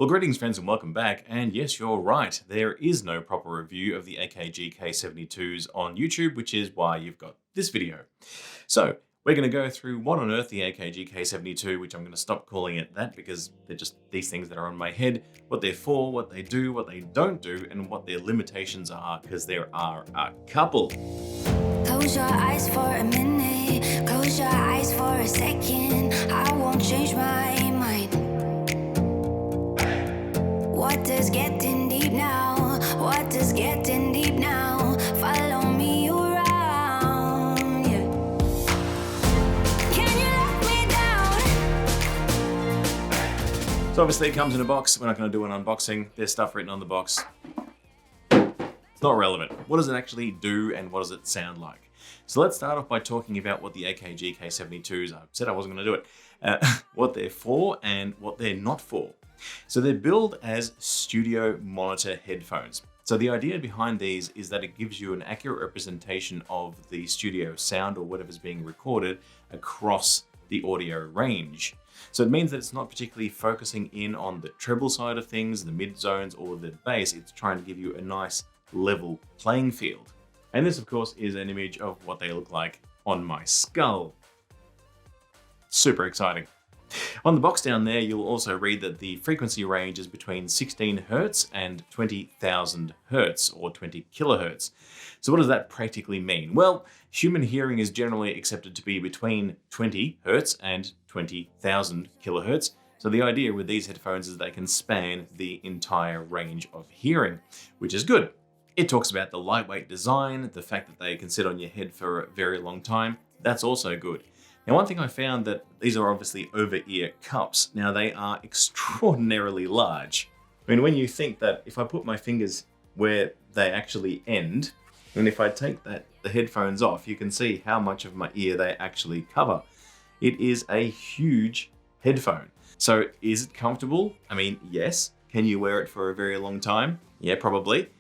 Well, greetings friends and welcome back. And yes, you're right. There is no proper review of the AKG K72s on YouTube, which is why you've got this video. So we're going to go through what on earth the AKG K72, which I'm going to stop calling it that because they're just these things that are on my head, what they're for, what they do, what they don't do, and what their limitations are, because there are a couple. Close your eyes for a minute, close your eyes for a second. I won't change my mind. What does getting deep now? What does getting deep now? Follow me around, yeah. Can you let me down? So obviously it comes in a box. We're not going to do an unboxing. There's stuff written on the box. It's not relevant. What does it actually do and what does it sound like? So let's start off by talking about what the AKG K72s are. I said I wasn't going to do it. What they're for and what they're not for. So they're billed as studio monitor headphones. So the idea behind these is that it gives you an accurate representation of the studio sound or whatever's being recorded across the audio range. So it means that it's not particularly focusing in on the treble side of things, the mid zones, or the bass. It's trying to give you a nice level playing field. And this, of course, is an image of what they look like on my skull. Super exciting. On the box down there, you'll also read that the frequency range is between 16 Hertz and 20,000 Hertz or 20 kilohertz. So what does that practically mean? Well, human hearing is generally accepted to be between 20 Hertz and 20,000 kilohertz. So the idea with these headphones is they can span the entire range of hearing, which is good. It talks about the lightweight design, the fact that they can sit on your head for a very long time. That's also good. Now, one thing I found that these are obviously over-ear cups. Now, they are extraordinarily large. I mean, when you think that if I put my fingers where they actually end, and if I take the headphones off, you can see how much of my ear they actually cover. It is a huge headphone. So is it comfortable? I mean, yes. Can you wear it for a very long time? Yeah, probably.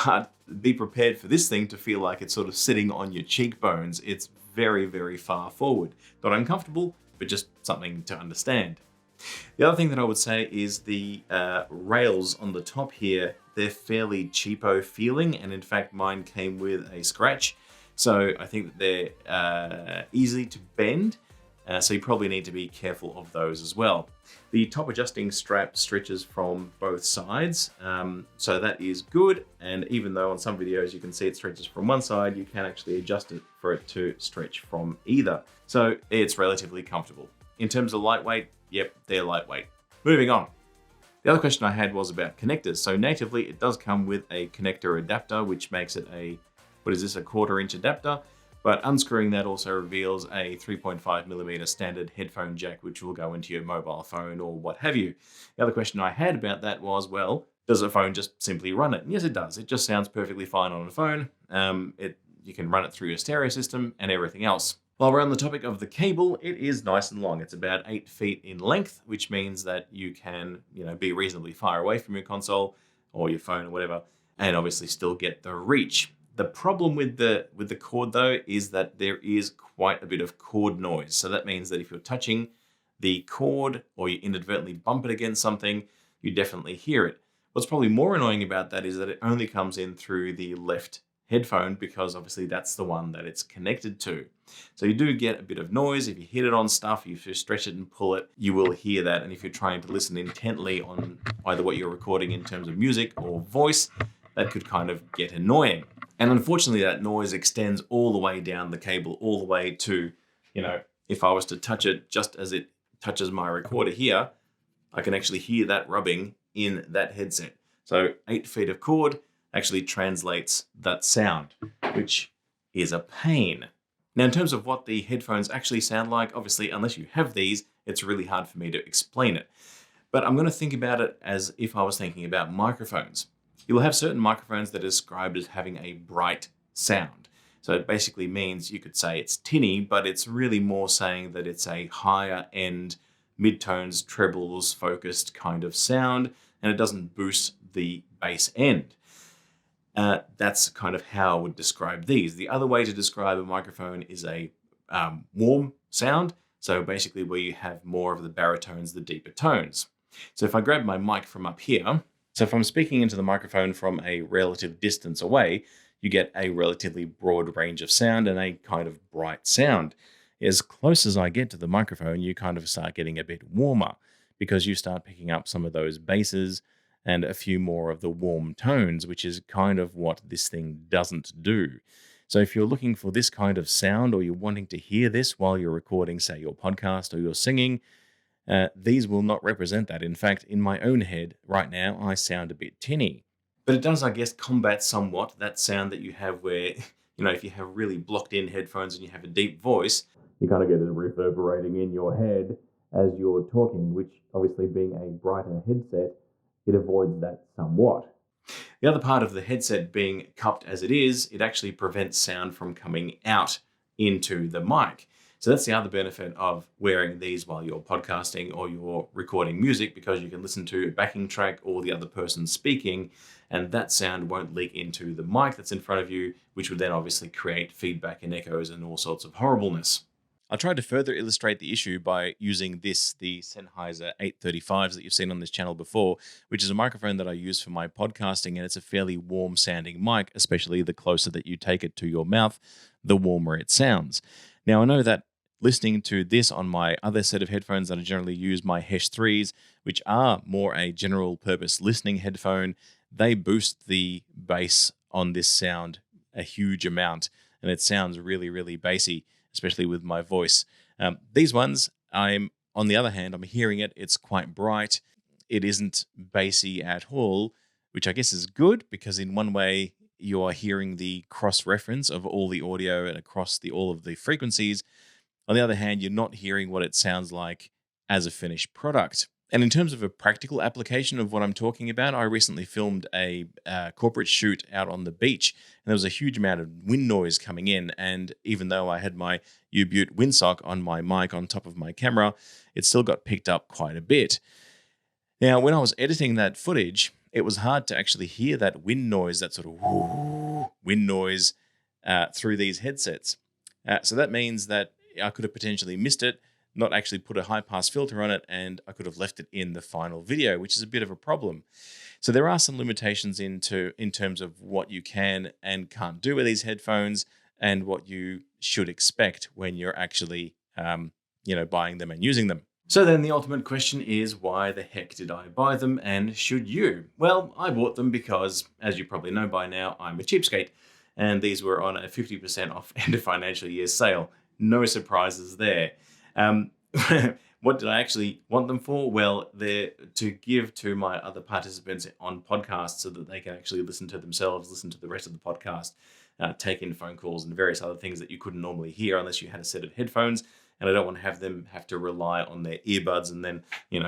But be prepared for this thing to feel like it's sort of sitting on your cheekbones. It's very, very far forward. Not uncomfortable, but just something to understand. The other thing that I would say is the rails on the top here, they're fairly cheapo feeling, and in fact mine came with a scratch. So I think that they're easy to bend, so you probably need to be careful of those as well. The top adjusting strap stretches from both sides, so that is good. And even though on some videos you can see it stretches from one side, you can actually adjust it for it to stretch from either. So it's relatively comfortable. In terms of lightweight, yep, they're lightweight. Moving on. The other question I had was about connectors. So natively, it does come with a connector adapter, which makes it a 1/4-inch adapter. But unscrewing that also reveals a 3.5mm standard headphone jack, which will go into your mobile phone or what have you. The other question I had about that was, well, does a phone just simply run it? And yes, it does. It just sounds perfectly fine on a phone. You can run it through your stereo system and everything else. While we're on the topic of the cable, it is nice and long. It's about 8 feet in length, which means that you can, be reasonably far away from your console or your phone or whatever, and obviously still get the reach. The problem with the cord though is that there is quite a bit of cord noise. So that means that if you're touching the cord or you inadvertently bump it against something, you definitely hear it. What's probably more annoying about that is that it only comes in through the left headphone because obviously that's the one that it's connected to. So you do get a bit of noise. If you hit it on stuff, if you stretch it and pull it, you will hear that. And if you're trying to listen intently on either what you're recording in terms of music or voice, that could kind of get annoying. And unfortunately, that noise extends all the way down the cable, all the way to, if I was to touch it just as it touches my recorder here, I can actually hear that rubbing in that headset. So 8 feet of cord actually translates that sound, which is a pain. Now, in terms of what the headphones actually sound like, obviously, unless you have these, it's really hard for me to explain it. But I'm going to think about it as if I was thinking about microphones. You'll have certain microphones that are described as having a bright sound. So it basically means you could say it's tinny, but it's really more saying that it's a higher end, midtones, trebles focused kind of sound, and it doesn't boost the bass end. That's kind of how I would describe these. The other way to describe a microphone is a warm sound. So basically where you have more of the baritones, the deeper tones. So if I grab my mic from up here, so if I'm speaking into the microphone from a relative distance away, you get a relatively broad range of sound and a kind of bright sound. As close as I get to the microphone, you kind of start getting a bit warmer because you start picking up some of those basses and a few more of the warm tones, which is kind of what this thing doesn't do. So if you're looking for this kind of sound or you're wanting to hear this while you're recording, say, your podcast or you're singing, these will not represent that. In fact, in my own head right now, I sound a bit tinny. But it does, I guess, combat somewhat that sound that you have where, if you have really blocked in headphones and you have a deep voice, you kind of get it reverberating in your head as you're talking, which obviously being a brighter headset, it avoids that somewhat. The other part of the headset being cupped as it is, it actually prevents sound from coming out into the mic. So that's the other benefit of wearing these while you're podcasting or you're recording music, because you can listen to a backing track or the other person speaking, and that sound won't leak into the mic that's in front of you, which would then obviously create feedback and echoes and all sorts of horribleness. I tried to further illustrate the issue by using the Sennheiser 835s that you've seen on this channel before, which is a microphone that I use for my podcasting, and it's a fairly warm sounding mic, especially the closer that you take it to your mouth, the warmer it sounds. Now, I know that listening to this on my other set of headphones that I generally use, my Hesh 3s, which are more a general purpose listening headphone, they boost the bass on this sound a huge amount, and it sounds really, really bassy, especially with my voice. These ones, on the other hand, I'm hearing it. It's quite bright. It isn't bassy at all, which I guess is good, because in one way you are hearing the cross-reference of all the audio and across all of the frequencies. On the other hand, you're not hearing what it sounds like as a finished product. And in terms of a practical application of what I'm talking about, I recently filmed a corporate shoot out on the beach, and there was a huge amount of wind noise coming in. And even though I had my U-Butte windsock on my mic on top of my camera, it still got picked up quite a bit. Now, when I was editing that footage, it was hard to actually hear that wind noise, that sort of wind noise through these headsets. So that means that I could have potentially missed it, not actually put a high-pass filter on it, and I could have left it in the final video, which is a bit of a problem. So there are some limitations in terms of what you can and can't do with these headphones, and what you should expect when you're actually, buying them and using them. So then the ultimate question is, why the heck did I buy them, and should you? Well, I bought them because, as you probably know by now, I'm a cheapskate, and these were on a 50% off end of financial year sale. No surprises there. What did I actually want them for? Well, they're to give to my other participants on podcasts so that they can actually listen to themselves, listen to the rest of the podcast, take in phone calls and various other things that you couldn't normally hear unless you had a set of headphones. And I don't want to have them have to rely on their earbuds and then,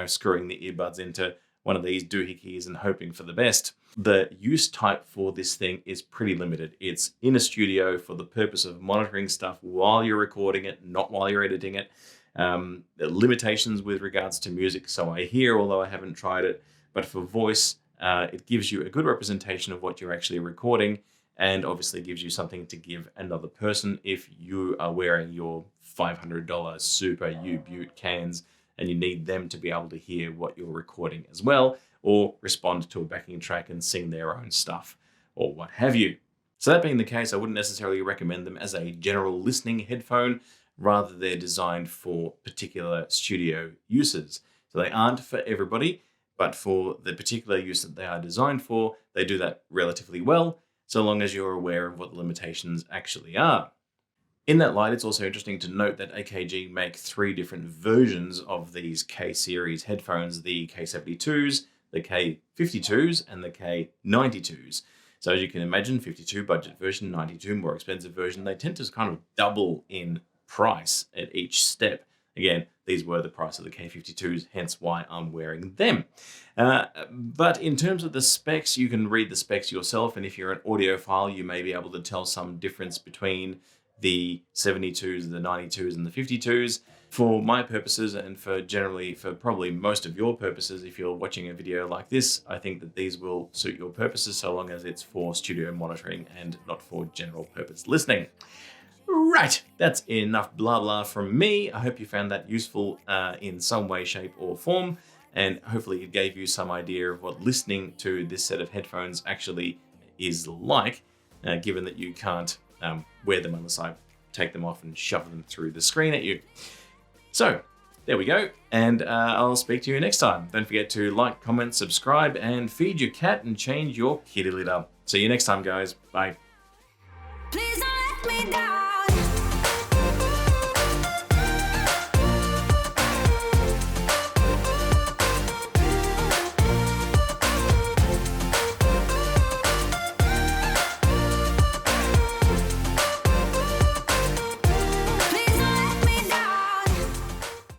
screwing the earbuds into one of these doohickeys and hoping for the best. The use type for this thing is pretty limited. It's in a studio for the purpose of monitoring stuff while you're recording it, not while you're editing it. The limitations with regards to music, so I hear, although I haven't tried it, but for voice, it gives you a good representation of what you're actually recording, and obviously gives you something to give another person if you are wearing your $500 super U-Butte cans and you need them to be able to hear what you're recording as well, or respond to a backing track and sing their own stuff, or what have you. So that being the case, I wouldn't necessarily recommend them as a general listening headphone. Rather, they're designed for particular studio uses. So they aren't for everybody, but for the particular use that they are designed for, they do that relatively well, so long as you're aware of what the limitations actually are. In that light, it's also interesting to note that AKG make 3 different versions of these K-series headphones, the K72s, the K52s, and the K92s. So as you can imagine, 52 budget version, 92 more expensive version, they tend to kind of double in price at each step. Again, these were the price of the K52s, hence why I'm wearing them. But in terms of the specs, you can read the specs yourself, and if you're an audiophile, you may be able to tell some difference between the 72s, the 92s, and the 52s. For my purposes, and for probably most of your purposes, if you're watching a video like this, I think that these will suit your purposes so long as it's for studio monitoring and not for general purpose listening. Right, that's enough blah blah from me. I hope you found that useful in some way, shape, or form. and hopefully it gave you some idea of what listening to this set of headphones actually is like, given that you can't wear them on the side, take them off and shove them through the screen at you. So there we go, and I'll speak to you next time. Don't forget to like, comment, subscribe, and feed your cat and change your kitty litter. See you next time, guys. Bye. Please don't let me down.